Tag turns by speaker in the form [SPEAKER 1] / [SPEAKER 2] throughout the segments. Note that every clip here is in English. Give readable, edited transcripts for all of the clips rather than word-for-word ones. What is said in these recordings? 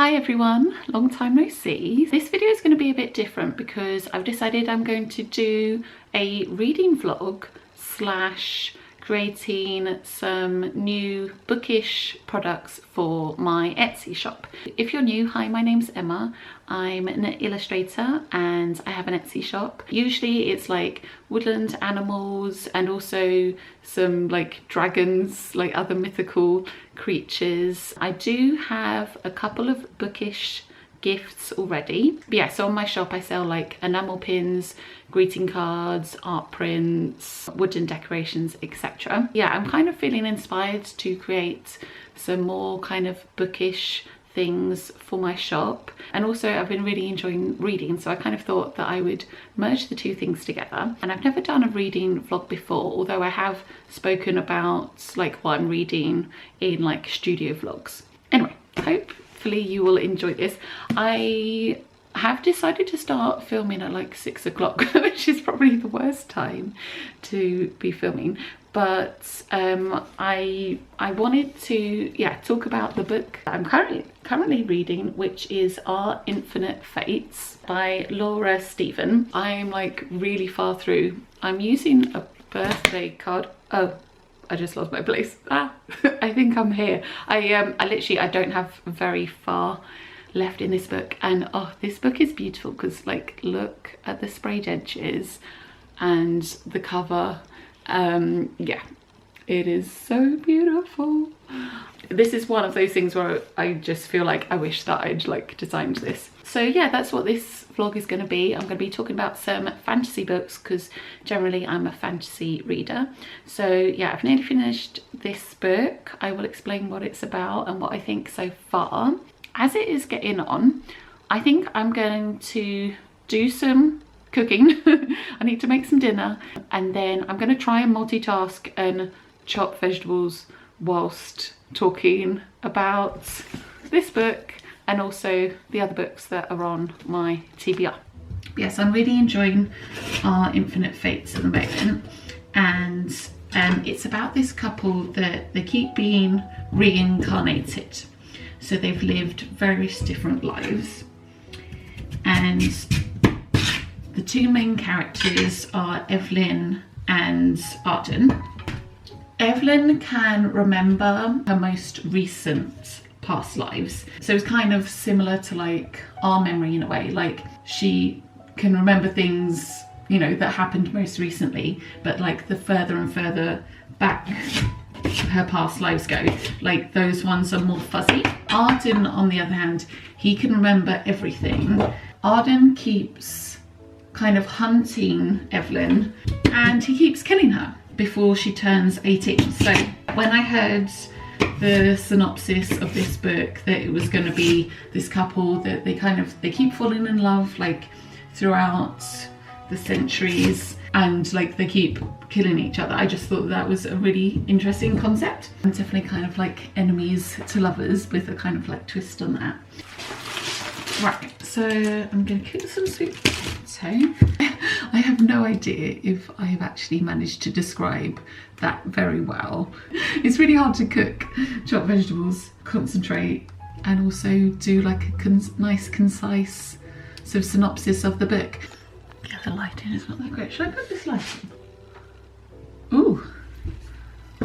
[SPEAKER 1] Hi everyone, long time no see. This video is going to be a bit different because I've decided I'm going to do a reading vlog slash creating some new Bookish products for my Etsy shop. If you're new, hi, my name's Emma. I'm an illustrator and I have an Etsy shop. Usually it's like woodland animals and also some like dragons, like other mythical creatures. I do have a couple of Bookish gifts already. But yeah, so on my shop I sell like enamel pins, greeting cards, art prints, wooden decorations, etc. Yeah, I'm kind of feeling inspired to create some more kind of bookish things for my shop, and also I've been really enjoying reading, so I kind of thought that I would merge the two things together. And I've never done a reading vlog before, although I have spoken about like what I'm reading in like studio vlogs. Anyway, hopefully you will enjoy this. I have decided to start filming at like 6 o'clock, which is probably the worst time to be filming, but I wanted to talk about the book I'm currently reading, which is Our Infinite Fates by Laura Stephen. I'm like really far through. I'm using a birthday card. Oh, I just lost my place. I think I'm here. I don't have very far left in this book, and oh, this book is beautiful because like look at the sprayed edges and the cover. Yeah, it is so beautiful. This is one of those things where I just feel like I wish that I'd like designed this. So yeah, that's what this vlog is going to be. I'm going to be talking about some fantasy books because generally I'm a fantasy reader. So yeah, I've nearly finished this book. I will explain what it's about and what I think so far. As it is getting on, I think I'm going to do some cooking. I need to make some dinner, and then I'm going to try and multitask and chop vegetables whilst talking about this book and also the other books that are on my TBR. Yes, I'm really enjoying Our Infinite Fates at the moment, and it's about this couple that they keep being reincarnated. So they've lived various different lives, and the two main characters are Evelyn and Arden. Evelyn can remember her most recent past lives, so it's kind of similar to like our memory in a way. Like she can remember things, you know, that happened most recently, but like the further and further back her past lives go, like those ones are more fuzzy. Arden, on the other hand, he can remember everything. Arden keeps kind of hunting Evelyn and he keeps killing her before she turns 18. So when I heard the synopsis of this book, that it was going to be this couple that they keep falling in love like throughout the centuries, and like they keep killing each other, I just thought that was a really interesting concept, and definitely kind of like enemies to lovers with a kind of like twist on that. Right, so I'm gonna cook some sweet potato. I have no idea if I have actually managed to describe that very well. It's really hard to cook, chop vegetables, concentrate, and also do like a nice concise sort of synopsis of the book. Yeah, the lighting is not that great. Should I put this light on? Ooh.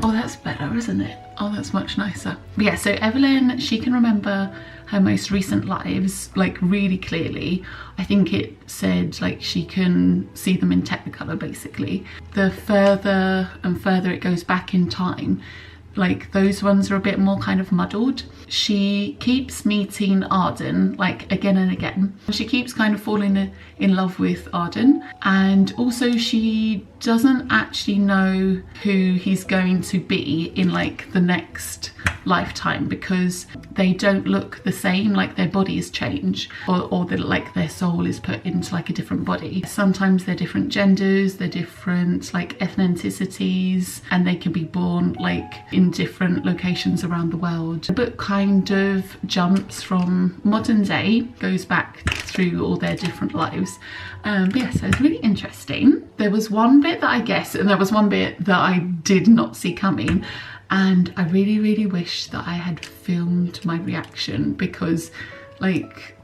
[SPEAKER 1] Oh, that's better, isn't it? Oh, that's much nicer. But yeah, so Evelyn, she can remember her most recent lives like really clearly. I think it said like she can see them in Technicolor basically. The further and further it goes back in time, like those ones are a bit more kind of muddled. She keeps meeting Arden like again and again. She keeps kind of falling in love with Arden, and also she doesn't actually know who he's going to be in like the next lifetime because they don't look the same, like their bodies change, or like their soul is put into like a different body. Sometimes they're different genders, they're different like ethnicities, and they can be born like in different locations around the world. The book kind of jumps from modern day, goes back through all their different lives. But yeah, so it's really interesting. There was one bit that I guessed, and there was one bit that I did not see coming, and I really wish that I had filmed my reaction, because like,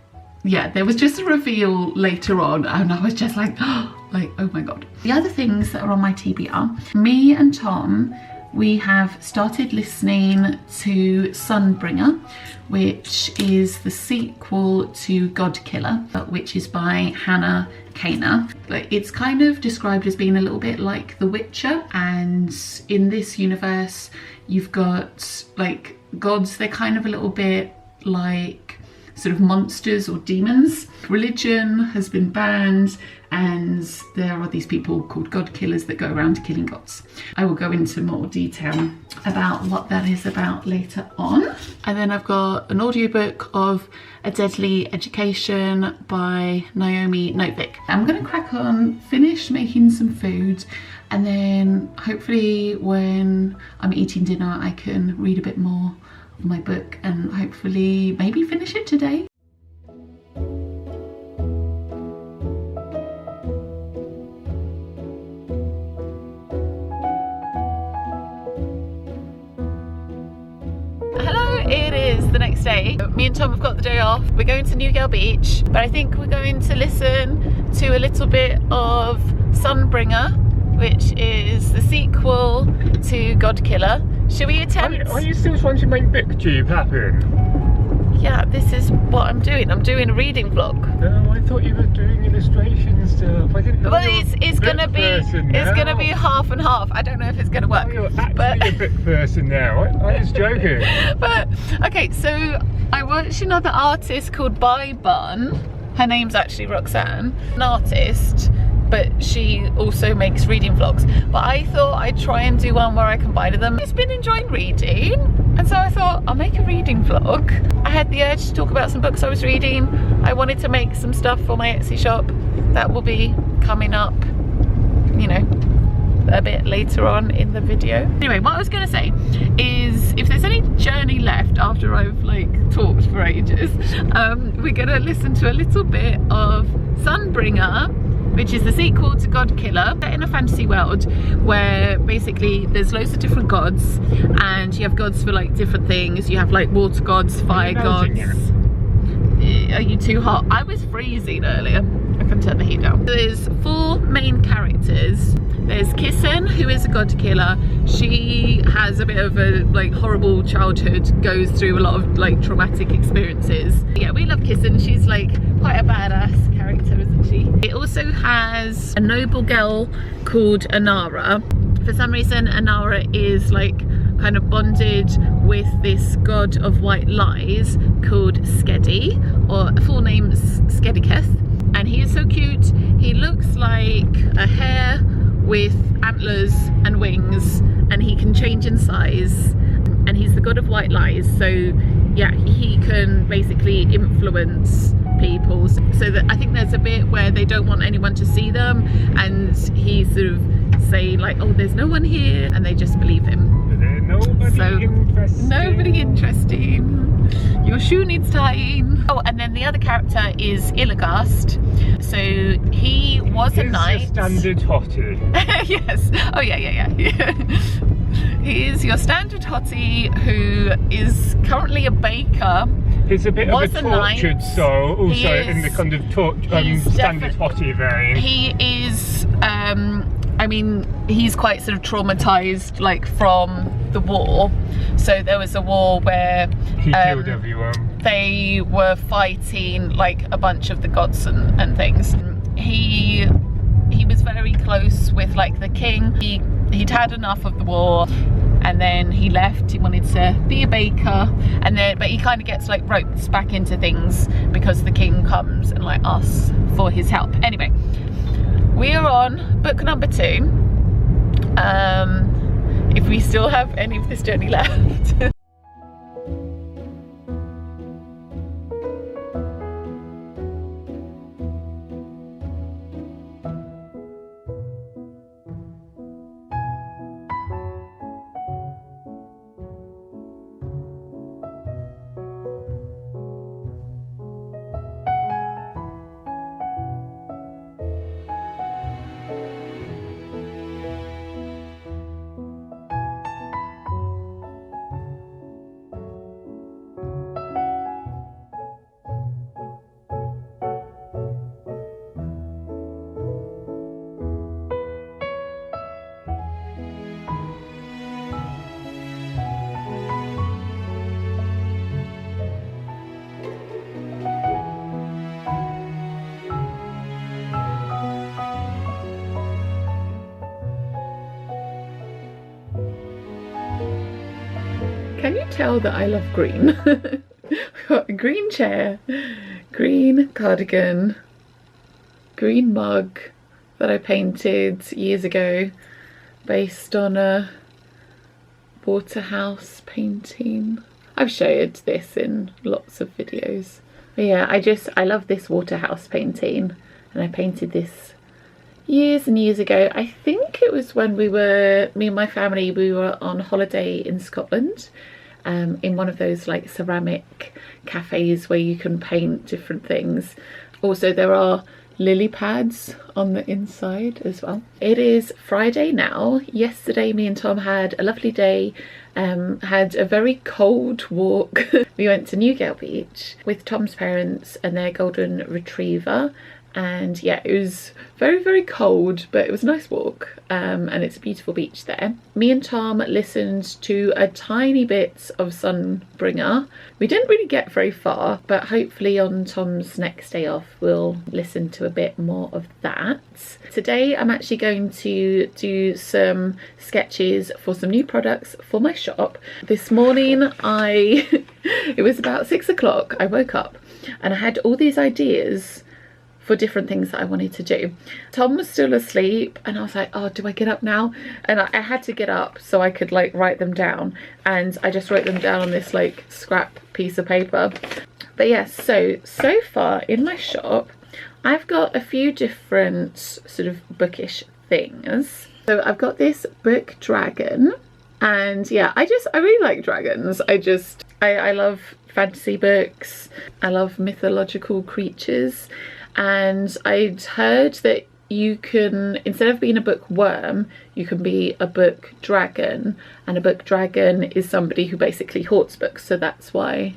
[SPEAKER 1] yeah, there was just a reveal later on and I was just like, oh my god. The other things that are on my TBR, me and Tom, we have started listening to Sunbringer, which is the sequel to God Killer, which is by Hannah Kana. It's kind of described as being a little bit like The Witcher, and in this universe you've got like gods, they're kind of a little bit like sort of monsters or demons. Religion has been banned and there are these people called god killers that go around killing gods. I will go into more detail about what that is about later on. And then I've got an audiobook of A Deadly Education by Naomi Novik. I'm gonna crack on, finish making some food, and then hopefully when I'm eating dinner I can read a bit more of my book and hopefully maybe finish it today. It is the next day. Me and Tom have got the day off. We're going to Newgale Beach, but I think we're going to listen to a little bit of Sunbringer, which is the sequel to God Killer. Should we attempt?
[SPEAKER 2] Are you still trying to make BookTube happen?
[SPEAKER 1] Yeah, this is what I'm doing. I'm doing a reading vlog.
[SPEAKER 2] No, I thought you were doing illustration stuff. I didn't know.
[SPEAKER 1] Well, it's gonna be half and half. I don't know if it's gonna work.
[SPEAKER 2] Oh, you're actually a book person now. I was joking.
[SPEAKER 1] But okay, so I watched another artist called Bye Bun. Her name's actually Roxanne, an artist, but she also makes reading vlogs. But I thought I'd try and do one where I combine them. I've been enjoying reading, and so I thought I'll make a reading vlog. I had the urge to talk about some books I was reading. I wanted to make some stuff for my Etsy shop. That will be coming up, you know, a bit later on in the video. Anyway, what I was gonna say is if there's any journey left after I've like talked for ages, we're gonna listen to a little bit of Sunbringer, which is the sequel to God Killer, in a fantasy world where basically there's loads of different gods and you have gods for like different things. You have like water gods, fire gods. Are you too hot? I was freezing earlier. I can turn the heat down. There's 4 main characters. There's Kissen, who is a god killer. She has a bit of a like horrible childhood, goes through a lot of like traumatic experiences. Yeah, we love Kissen. She's like quite a badass character, isn't she? It also has a noble girl called Anara. For some reason, Anara is like kind of bonded with this god of white lies called Skedi, or full name Skediketh, and he is so cute. He looks like a hare with antlers and wings, and he can change in size, and he's the god of white lies, so yeah, he can basically influence people. So that I think there's a bit where they don't want anyone to see them, and he sort of say like, oh, there's no one here, and they just believe him. Nobody interesting. Your shoe needs tying. Oh, and then the other character is Illagast. So he was a knight.
[SPEAKER 2] He's a standard hottie.
[SPEAKER 1] Yes. Oh yeah. He is your standard hottie who is currently a baker.
[SPEAKER 2] He's a bit of a tortured soul, also in the kind of standard hottie vein. He
[SPEAKER 1] is, I mean, he's quite sort of traumatized, like from the war. So there was a war where
[SPEAKER 2] he killed everyone.
[SPEAKER 1] They were fighting like a bunch of the gods and things. He was very close with like the king. He'd had enough of the war, and then he left. He wanted to be a baker, and then but he kind of gets like roped back into things because the king comes and like asks for his help. Anyway, we are on book number 2. If we still have any of this journey left. Can you tell that I love green? We've got a green chair, green cardigan, green mug that I painted years ago based on a Waterhouse painting. I've showed this in lots of videos. But yeah, I love this Waterhouse painting, and I painted this years and years ago. I think it was when me and my family, we were on holiday in Scotland, in one of those like ceramic cafes where you can paint different things. Also, there are lily pads on the inside as well. It is Friday now. Yesterday me and Tom had a lovely day, had a very cold walk. We went to Newgale Beach with Tom's parents and their golden retriever, and yeah, it was very, very cold, but it was a nice walk, and it's a beautiful beach there. Me and Tom listened to a tiny bit of Sunbringer. We didn't really get very far, but hopefully on Tom's next day off we'll listen to a bit more of that. Today I'm actually going to do some sketches for some new products for my shop. This morning it was about 6 o'clock, I woke up and I had all these ideas for different things that I wanted to do. Tom was still asleep and I was like, oh, do I get up now? And I had to get up so I could like write them down, and I just wrote them down on this like scrap piece of paper. But yes, so far in my shop I've got a few different sort of bookish things. So I've got this book dragon, and yeah, I really like dragons. I love fantasy books, I love mythological creatures. And I'd heard that you can, instead of being a bookworm, you can be a book dragon, and a book dragon is somebody who basically hoards books, so that's why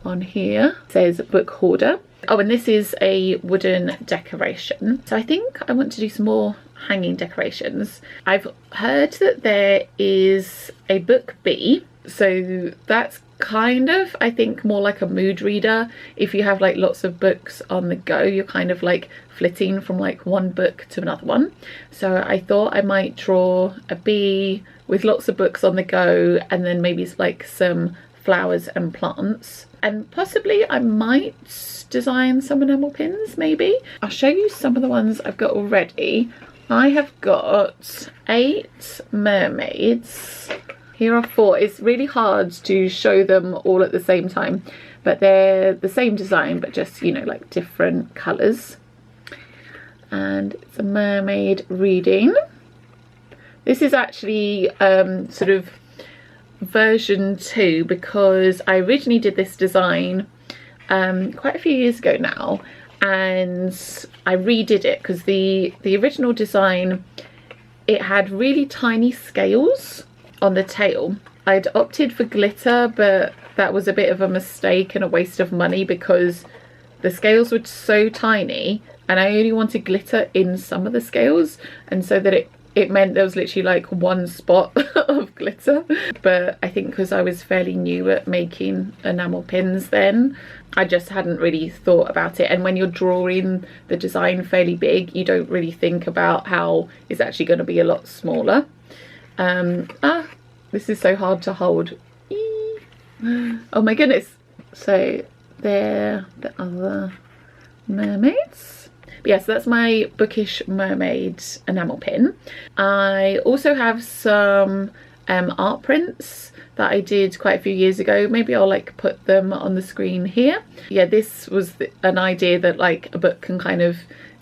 [SPEAKER 1] on here it says book hoarder. Oh, and this is a wooden decoration, so I think I want to do some more hanging decorations. I've heard that there is a book bee, so that's kind of, I think, more like a mood reader. If you have like lots of books on the go, you're kind of like flitting from like one book to another one. So I thought I might draw a bee with lots of books on the go, and then maybe like some flowers and plants, and possibly I might design some enamel pins maybe. I'll show you some of the ones I've got already. I have got 8 mermaids. Here are 4. It's really hard to show them all at the same time, but they're the same design, but just, you know, like different colours. And it's a mermaid reading. This is actually sort of version 2, because I originally did this design quite a few years ago now, and I redid it because the original design, it had really tiny scales on the tail. I'd opted for glitter, but that was a bit of a mistake and a waste of money because the scales were so tiny and I only wanted glitter in some of the scales, and so that it meant there was literally like one spot of glitter. But I think because I was fairly new at making enamel pins then, I just hadn't really thought about it, and when you're drawing the design fairly big, you don't really think about how it's actually going to be a lot smaller. This is so hard to hold. Oh my goodness. So they're the other mermaids. But yeah, so that's my Bookish mermaid enamel pin. I also have some art prints that I did quite a few years ago. Maybe I'll like put them on the screen here. Yeah, this was an idea that like a book can kind of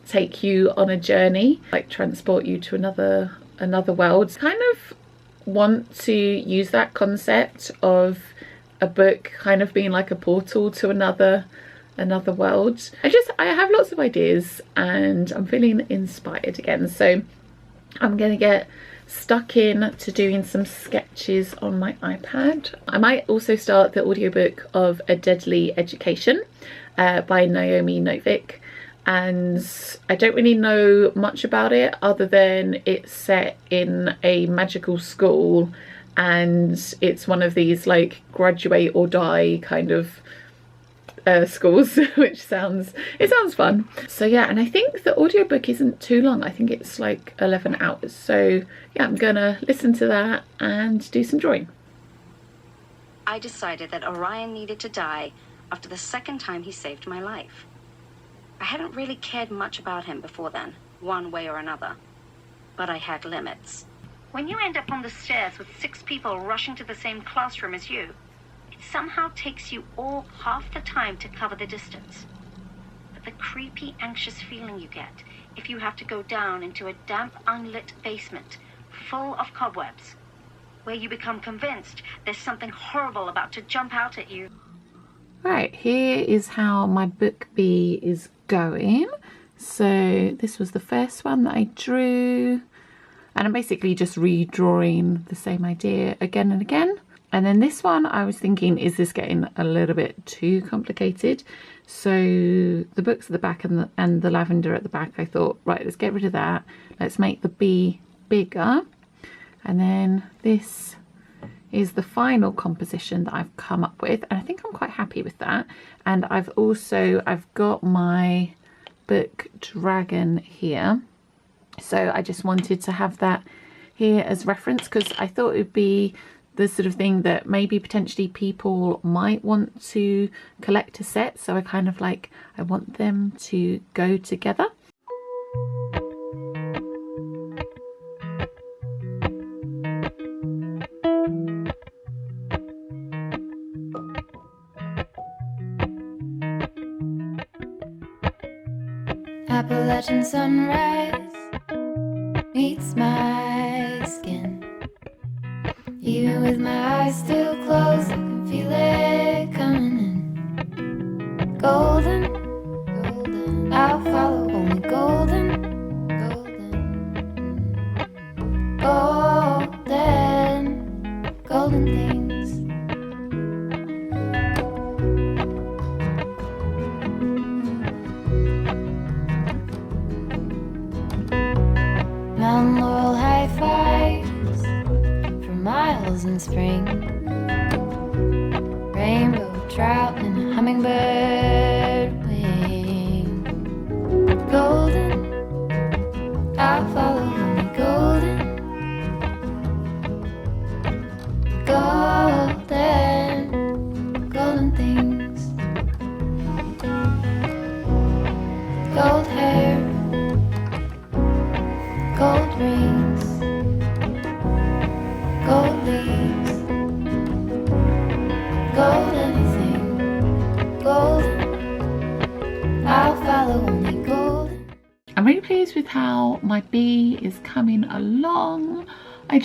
[SPEAKER 1] take you on a journey, like transport you to another world. Kind of want to use that concept of a book kind of being like a portal to another world. I have lots of ideas and I'm feeling inspired again, so I'm gonna get stuck in to doing some sketches on my iPad. I might also start the audiobook of A Deadly Education by Naomi Novik. And I don't really know much about it other than it's set in a magical school, and it's one of these like graduate or die kind of schools, which sounds fun. So yeah, and I think the audiobook isn't too long. I think it's like 11 hours. So yeah, I'm gonna listen to that and do some drawing.
[SPEAKER 3] I decided that Orion needed to die after the second time he saved my life. I hadn't really cared much about him before then, one way or another. But I had limits. When you end up on the stairs with 6 people rushing to the same classroom as you, it somehow takes you all half the time to cover the distance. But the creepy, anxious feeling you get if you have to go down into a damp, unlit basement full of cobwebs, where you become convinced there's something horrible about to jump out at you.
[SPEAKER 1] Right, here is how my book B is going. So this was the first one that I drew, and I'm basically just redrawing the same idea again and again. And then this one, I was thinking, is this getting a little bit too complicated? So the books at the back and the lavender at the back, I thought, right, let's get rid of that. Let's make the B bigger. And then this is the final composition that I've come up with, and I think I'm quite happy with that. And I've got my book dragon here, so I just wanted to have that here as reference, because I thought it would be the sort of thing that maybe potentially people might want to collect a set. So I kind of like, I want them to go together.
[SPEAKER 4] Appalachian sunrise meets my skin. Even with my eyes still closed, I can feel it coming in. Golden, golden, I'll follow only golden, golden, golden, golden things. Mountain laurel high fives for miles in spring. Rainbow trout and a hummingbird wing. Golden, I'll follow only golden, golden, golden things. Gold hair, gold rings, gold leaves, gold anything, golden, I'll follow only golden.
[SPEAKER 1] I'm really pleased with how my bee is coming along. I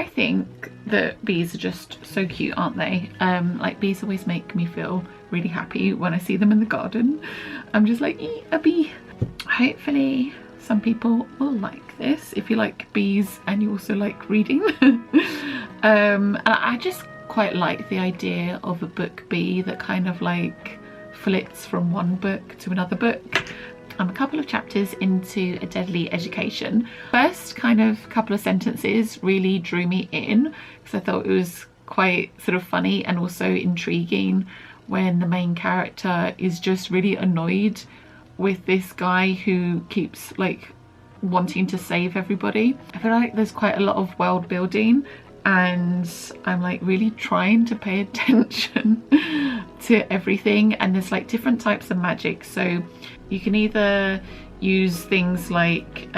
[SPEAKER 1] think that bees are just so cute, aren't they? Like, bees always make me feel really happy when I see them in the garden. I'm just like, a bee. Hopefully some people will like this if you like bees and you also like reading. And I just quite like the idea of a book B that kind of like flits from one book to another book. I'm a couple of chapters into A Deadly Education. First kind of couple of sentences really drew me in because I thought it was quite sort of funny and also intriguing when the main character is just really annoyed with this guy who keeps like wanting to save everybody. I feel like there's quite a lot of world building and I'm like really trying to pay attention to everything, and there's like different types of magic. So you can either use things like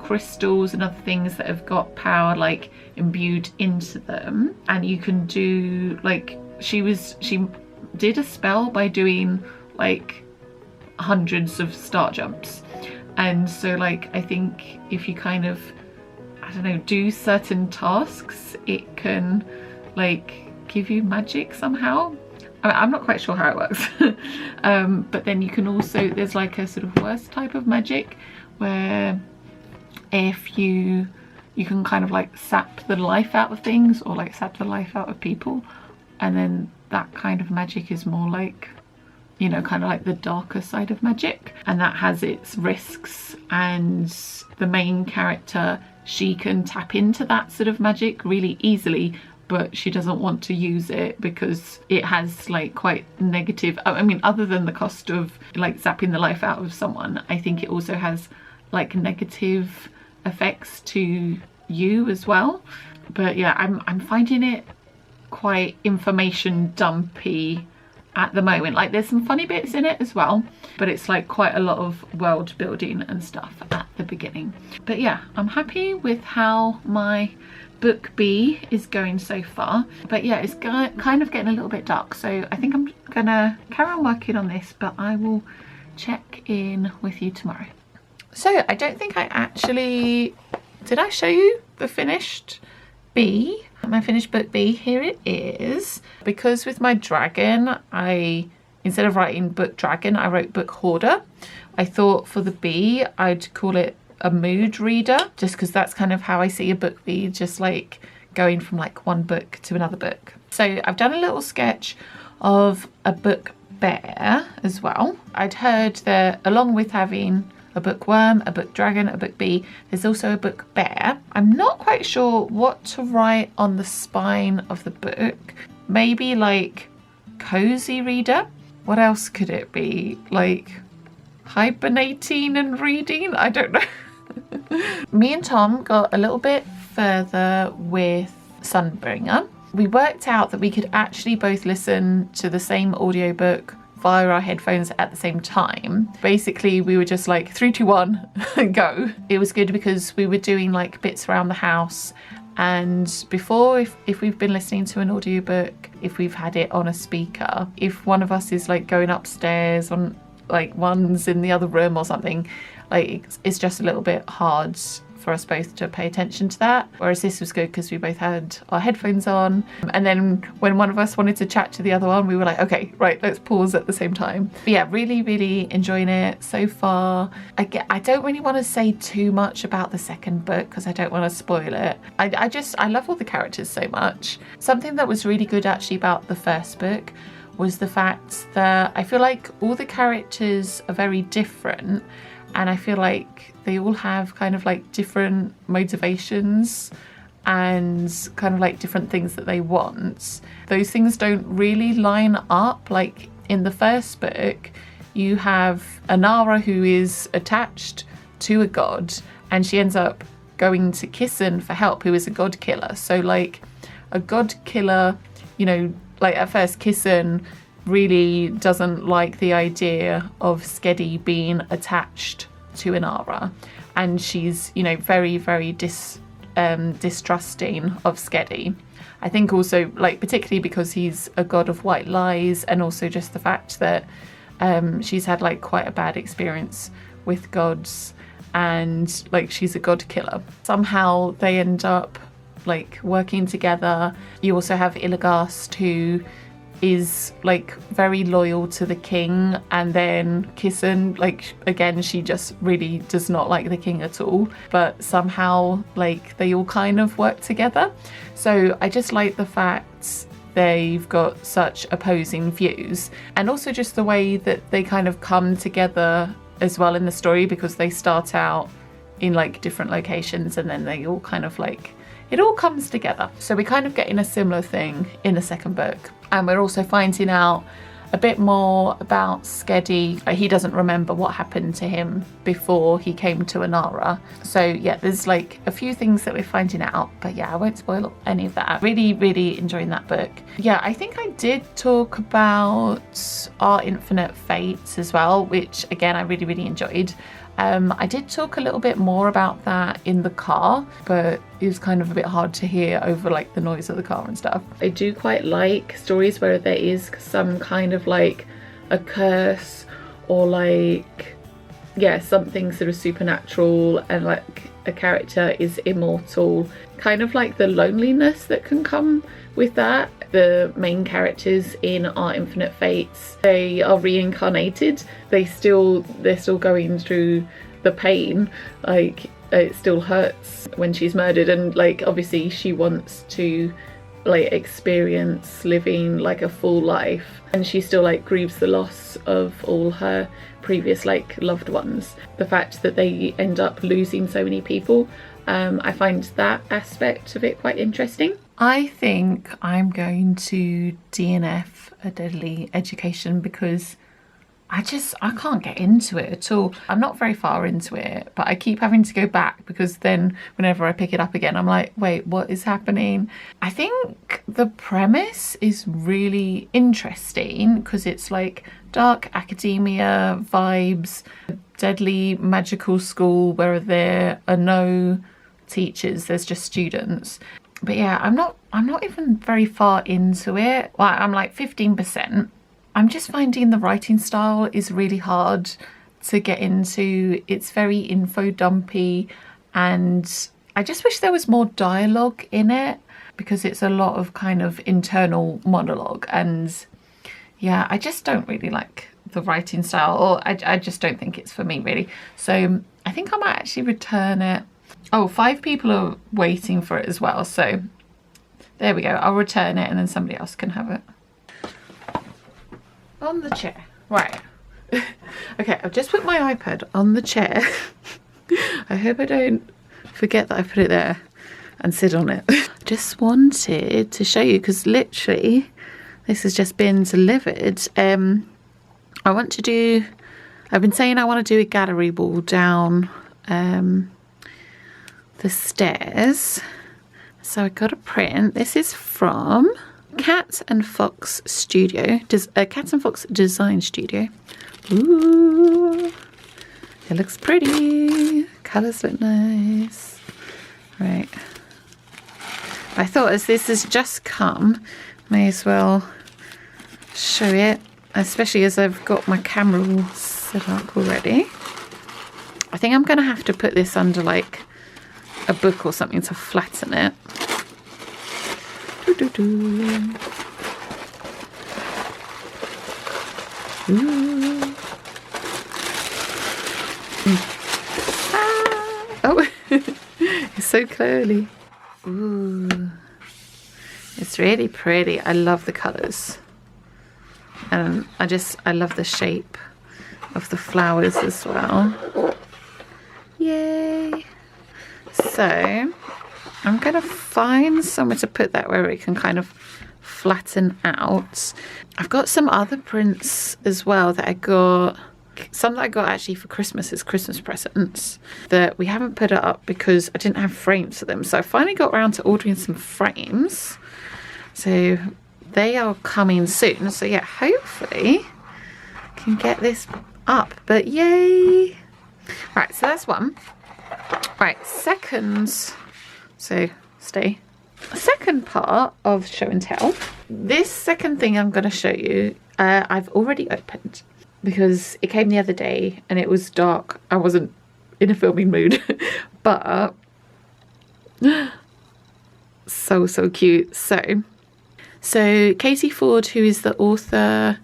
[SPEAKER 1] crystals and other things that have got power like imbued into them, and you can do like she did a spell by doing like hundreds of star jumps, and so like I think if you kind of, I don't know, do certain tasks, it can like give you magic somehow. I'm not quite sure how it works. But then you can also, there's like a sort of worse type of magic where if you can kind of like sap the life out of things, or like sap the life out of people, and then that kind of magic is more like, you know, kind of like the darker side of magic, and that has its risks. And the main character, she can tap into that sort of magic really easily, but she doesn't want to use it because it has like quite negative, I mean, other than the cost of like zapping the life out of someone, I think it also has like negative effects to you as well. But yeah, I'm finding it quite information dumpy at the moment. Like there's some funny bits in it as well, but it's like quite a lot of world building and stuff at the beginning. But yeah, I'm happy with how my book B is going so far. But yeah, it's kind of getting a little bit dark, so I think I'm gonna carry on working on this, but I will check in with you tomorrow. So I don't think I actually did I show you the finished B, my finished book B. Here it is. Because with my dragon, instead of writing book dragon, I wrote book hoarder. I thought for the B I'd call it a mood reader, just because that's kind of how I see a book B, just like going from like one book to another book. So I've done a little sketch of a book bear as well. I'd heard that along with having a bookworm, a book dragon, a book bee, there's also a book bear. I'm not quite sure what to write on the spine of the book. Maybe like cozy reader. What else could it be? Like hibernating and reading? I don't know. Me and Tom got a little bit further with Sunbringer. We worked out that we could actually both listen to the same audiobook via our headphones at the same time. Basically, we were just like 3, 2, 1, go. It was good because we were doing like bits around the house, and before, if we've been listening to an audiobook, if we've had it on a speaker, if one of us is like going upstairs on like one's in the other room or something, like it's just a little bit hard for us both to pay attention to that. Whereas this was good because we both had our headphones on, and then when one of us wanted to chat to the other one, we were like, okay, right, let's pause at the same time. But yeah, really enjoying it so far. I don't really want to say too much about the second book because I don't want to spoil it. I love all the characters so much. Something that was really good actually about the first book was the fact that I feel like all the characters are very different, and I feel like they all have kind of like different motivations and kind of like different things that they want. Those things don't really line up. Like in the first book, you have Anara who is attached to a god, and she ends up going to Kissen for help, who is a god killer. So like a god killer, you know, like at first Kissen really doesn't like the idea of Skedi being attached to Inara, and she's, you know, very distrusting of Skedi. I think also like particularly because he's a god of white lies, and also just the fact that she's had like quite a bad experience with gods, and like she's a god killer. Somehow they end up like working together. You also have Illigast, who is like very loyal to the king, and then Kissen, like again, she just really does not like the king at all, but somehow like they all kind of work together. So I just like the fact they've got such opposing views, and also just the way that they kind of come together as well in the story, because they start out in like different locations and then they all kind of like, it all comes together. So we're kind of getting a similar thing in the second book. And we're also finding out a bit more about Skedi. He doesn't remember what happened to him before he came to Inara. So yeah, there's like a few things that we're finding out, but yeah, I won't spoil any of that. Really enjoying that book. Yeah, I think I did talk about Our Infinite Fates as well, which again, I really enjoyed. I did talk a little bit more about that in the car, but it was kind of a bit hard to hear over like the noise of the car and stuff. I do quite like stories where there is some kind of like a curse, or like, yeah, something sort of supernatural, and like a character is immortal. Kind of like the loneliness that can come with that. The main characters in Our Infinite Fates, they are reincarnated. They're still going through the pain. Like it still hurts when she's murdered, and like obviously she wants to like experience living like a full life, and she still like grieves the loss of all her previous like loved ones. The fact that they end up losing so many people, I find that aspect of it quite interesting. I think I'm going to DNF A Deadly Education because I can't get into it at all. I'm not very far into it, but I keep having to go back because then whenever I pick it up again, I'm like, wait, what is happening? I think the premise is really interesting because it's like dark academia vibes, deadly magical school where there are no teachers, there's just students. But yeah, I'm not even very far into it. Well, I'm like 15%. I'm just finding the writing style is really hard to get into. It's very info dumpy, and I just wish there was more dialogue in it because it's a lot of kind of internal monologue. And yeah, I just don't really like the writing style, or I just don't think it's for me really. So I think I might actually return it. Oh, 5 people are waiting for it as well. So there we go. I'll return it and then somebody else can have it. On the chair. Right. Okay, I've just put my iPad on the chair. I hope I don't forget that I put it there and sit on it. Just wanted to show you because literally this has just been delivered. I've been saying I want to do a gallery wall down the stairs. So I got a print. This is from Cat and Fox Studio, Cat and Fox Design Studio. Ooh, it looks pretty. Colours look nice. Right. I thought as this has just come, may as well show it, especially as I've got my camera all set up already. I think I'm going to have to put this under like a book or something to flatten it. Oh, it's so curly. Ooh, it's really pretty. I love the colours, and I love the shape of the flowers as well. Yay! So I'm gonna find somewhere to put that where it can kind of flatten out. I've got some other prints as well that I got, some that I got actually for Christmas as Christmas presents that we haven't put up because I didn't have frames for them. So I finally got around to ordering some frames. So they are coming soon. So yeah, hopefully I can get this up, but yay. Right, so that's one. Right, second, so stay. Second part of show and tell. This second thing I'm going to show you, I've already opened because it came the other day and it was dark. I wasn't in a filming mood, but so cute. So Katie Ford, who is the author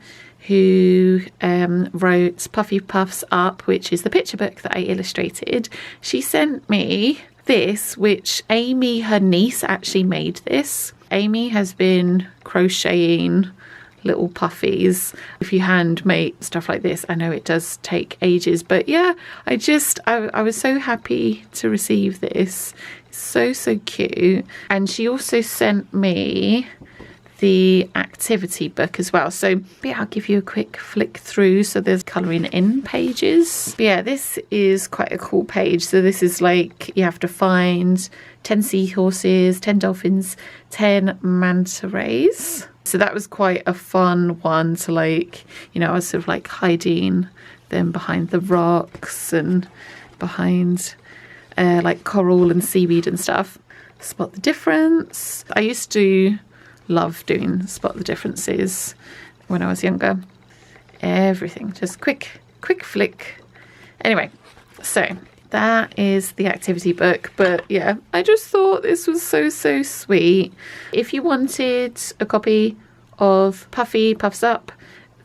[SPEAKER 1] who wrote Puffy Puffs Up, which is the picture book that I illustrated, she sent me this, which Amy, her niece, actually made this. Amy has been crocheting little puffies. If you hand make stuff like this, I know it does take ages, but yeah, I was so happy to receive this. It's so cute. And she also sent me the activity book as well. So yeah, I'll give you a quick flick through. So there's colouring in pages. But yeah, this is quite a cool page. So this is like, you have to find 10 seahorses, 10 dolphins, 10 manta rays. So that was quite a fun one to, like, you know, I was sort of like hiding them behind the rocks and behind like coral and seaweed and stuff. Spot the difference. I used to love doing spot the differences when I was younger. Everything, just quick flick. Anyway, so that is the activity book. But yeah, I just thought this was so sweet. If you wanted a copy of Puffy Puffs Up,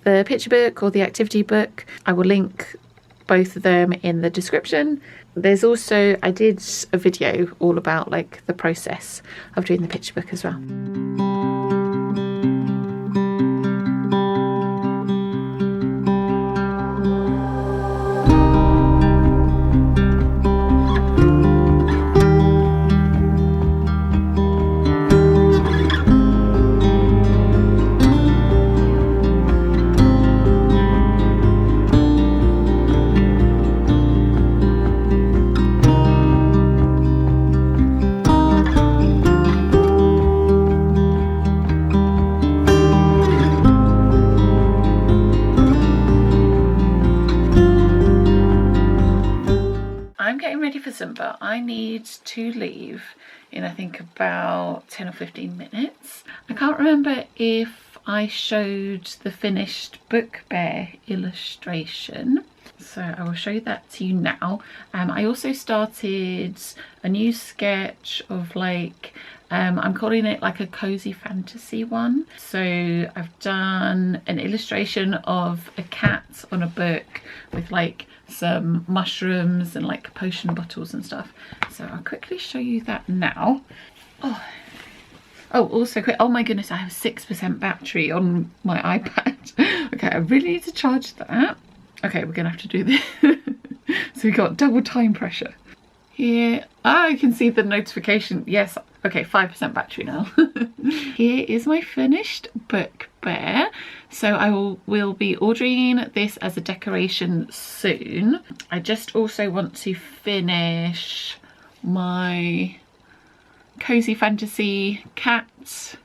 [SPEAKER 1] the picture book or the activity book, I will link both of them in the description. There's also, I did a video all about like the process of doing the picture book as well. listen, but I need to leave in I think about 10 or 15 minutes. I can't remember if I showed the finished book bear illustration, so I will show that to you now. I also started a new sketch of like, I'm calling it like a cozy fantasy one. So I've done an illustration of a cat on a book with like some mushrooms and like potion bottles and stuff. So I'll quickly show you that now. Oh, also quick, oh my goodness, I have 6% battery on my iPad. Okay, I really need to charge that. Okay, we're gonna have to do this. So we got double time pressure. Here, I can see the notification. Yes, okay, 5% battery now. Here is my finished book bear. So I will be ordering this as a decoration soon. I just also want to finish my cozy fantasy cat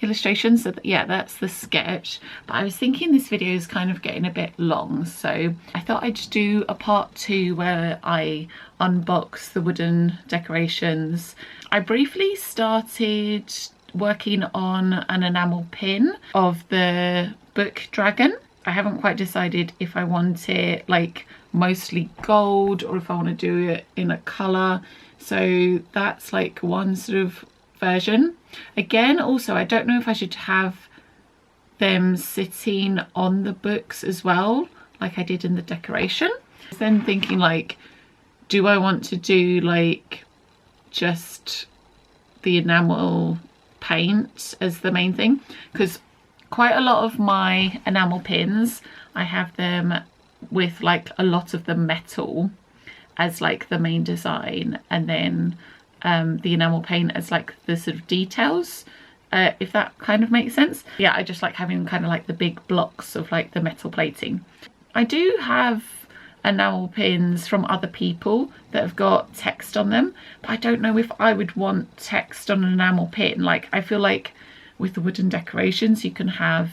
[SPEAKER 1] illustrations. So yeah, that's the sketch, but I was thinking this video is kind of getting a bit long, so I thought I'd just do a part 2 where I unbox the wooden decorations. I briefly started working on an enamel pin of the book dragon. I haven't quite decided if I want it like mostly gold or if I want to do it in a colour, so that's like one sort of version. Again, also I don't know if I should have them sitting on the books as well like I did in the decoration. Then thinking like, do I want to do like just the enamel paint as the main thing, because quite a lot of my enamel pins I have them with like a lot of the metal as like the main design, and then the enamel paint as like the sort of details, if that kind of makes sense. Yeah, I just like having kind of like the big blocks of like the metal plating. I do have enamel pins from other people that have got text on them, but I don't know if I would want text on an enamel pin. Like I feel like with the wooden decorations you can have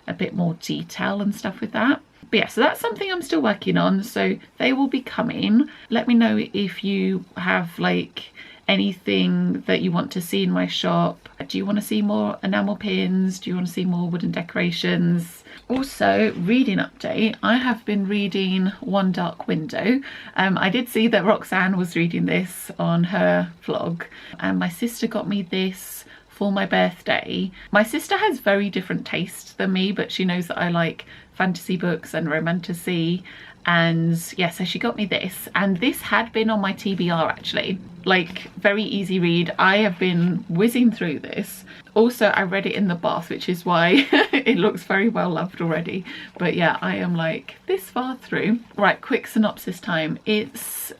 [SPEAKER 1] a bit more detail and stuff with that. But yeah, so that's something I'm still working on, so they will be coming. Let me know if you have like anything that you want to see in my shop. Do you want to see more enamel pins? Do you want to see more wooden decorations? Also, reading update, I have been reading One Dark Window. I did see that Roxanne was reading this on her vlog, and my sister got me this for my birthday. My sister has very different taste than me, but she knows that I like fantasy books and romantasy, and yeah, so she got me this, and this had been on my TBR actually. Like, very easy read. I have been whizzing through this. Also, I read it in the bath, which is why it looks very well loved already. But yeah, I am like this far through. Right, quick synopsis time. It's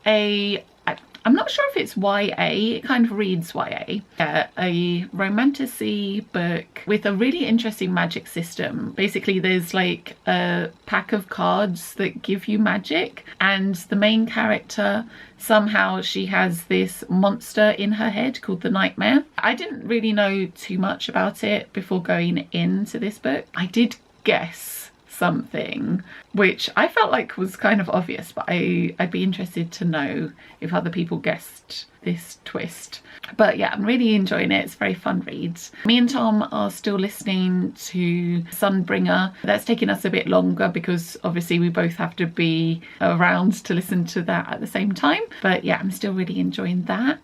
[SPEAKER 1] I'm not sure if it's YA, it kind of reads YA. A romantasy book with a really interesting magic system. Basically there's like a pack of cards that give you magic, and the main character, somehow she has this monster in her head called the Nightmare. I didn't really know too much about it before going into this book. I did guess something which I felt like was kind of obvious, but I'd be interested to know if other people guessed this twist. But yeah, I'm really enjoying it. It's a very fun read. Me and Tom are still listening to Sunbringer. That's taking us a bit longer because obviously we both have to be around to listen to that at the same time. But yeah, I'm still really enjoying that.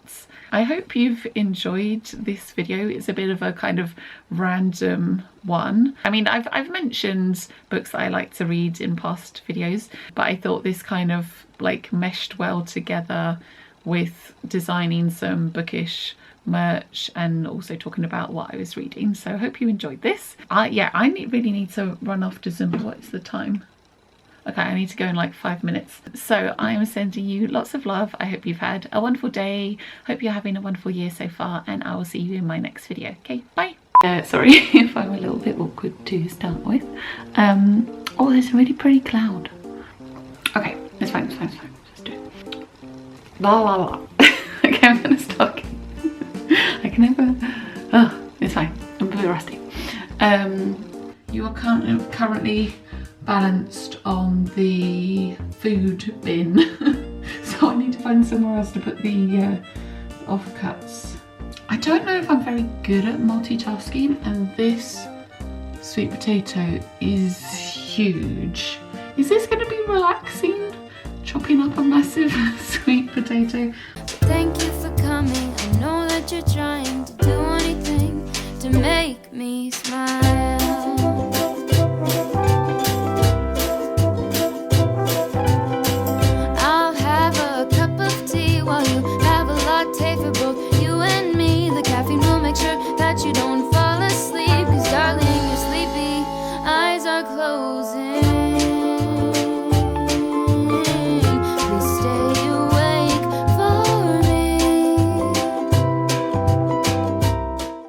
[SPEAKER 1] I hope you've enjoyed this video. It's a bit of a kind of random one. I mean, I've mentioned books that I like to read in past videos, but I thought this kind of like meshed well together with designing some bookish merch and also talking about what I was reading. So I hope you enjoyed this. Yeah, I really need to run off to Zumba. What's the time? Okay, I need to go in like 5 minutes. So I am sending you lots of love. I hope you've had a wonderful day. Hope you're having a wonderful year so far, and I will see you in my next video. Okay, bye. Sorry if I'm a little bit awkward to start with. Oh, there's a really pretty cloud. Okay, it's fine, it's fine, it's fine. Just do it. Blah, blah, blah. Okay, I'm gonna start. I can never, oh, it's fine. I'm a bit rusty. You are currently balanced on the food bin. So I need to find somewhere else to put the offcuts. I don't know if I'm very good at multitasking, and this sweet potato is huge. Is this going to be relaxing? Chopping up a massive sweet potato.
[SPEAKER 4] Thank you for coming. I know that you're trying.